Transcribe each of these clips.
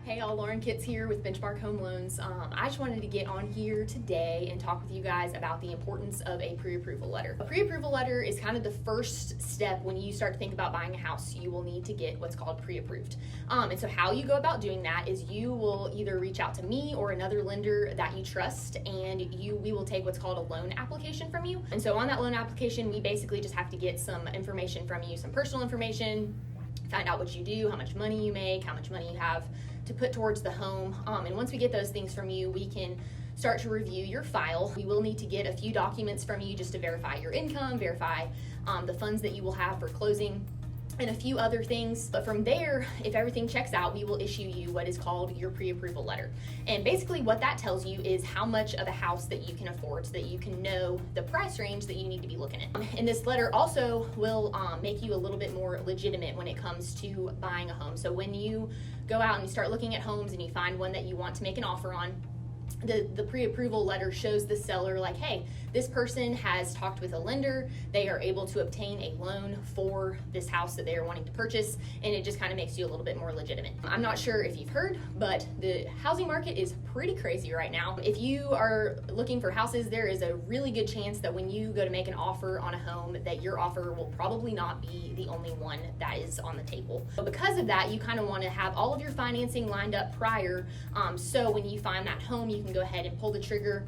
Hey y'all, Lauren Kitts here with Benchmark Home Loans. I just wanted to get on here today and talk with you guys about the importance of a pre-approval letter. A pre-approval letter is kind of the first step when you start to think about buying a house. You will need to get what's called pre-approved. And so how you go about doing that is you will either reach out to me or another lender that you trust, and we will take what's called a loan application from you. And so on that loan application, we basically just have to get some information from you, some personal information, find out what you do, how much money you make, how much money you have to put towards the home. And once we get those things from you, we can start to review your file. We will need to get a few documents from you just to verify your income, verify the funds that you will have for closing, and a few other things. But from there, if everything checks out, we will issue you what is called your pre-approval letter. And basically what that tells you is how much of a house that you can afford, so that you can know the price range that you need to be looking at. And this letter also will make you a little bit more legitimate when it comes to buying a home. So when you go out and you start looking at homes and you find one that you want to make an offer on, the pre-approval letter shows the seller like, hey, this person has talked with a lender, they are able to obtain a loan for this house that they are wanting to purchase, and it just kind of makes you a little bit more legitimate. I'm not sure if you've heard, but the housing market is pretty crazy right now. If you are looking for houses, there is a really good chance that when you go to make an offer on a home, that your offer will probably not be the only one that is on the table. But because of that, you kind of want to have all of your financing lined up prior, so when you find that home, you can go ahead and pull the trigger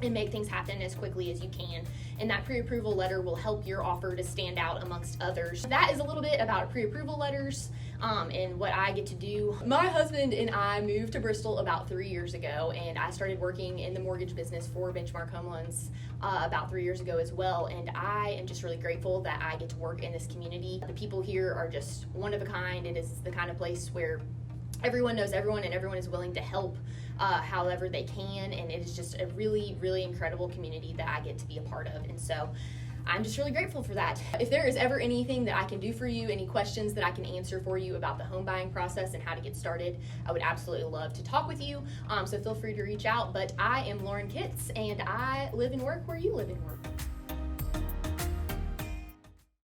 and make things happen as quickly as you can. And that pre-approval letter will help your offer to stand out amongst others. That is a little bit about pre-approval letters and what I get to do. My husband and I moved to Bristol about 3 years ago, and I started working in the mortgage business for Benchmark Home Loans about 3 years ago as well. And I am just really grateful that I get to work in this community. The people here are just one of a kind. It is the kind of place where everyone knows everyone and everyone is willing to help however they can, and it is just a really, really incredible community that I get to be a part of. And so I'm just really grateful for that. If there is ever anything that I can do for you, any questions that I can answer for you about the home buying process and how to get started, I would absolutely love to talk with you. So feel free to reach out. But I am Lauren Kitts, and I live and work where you live and work.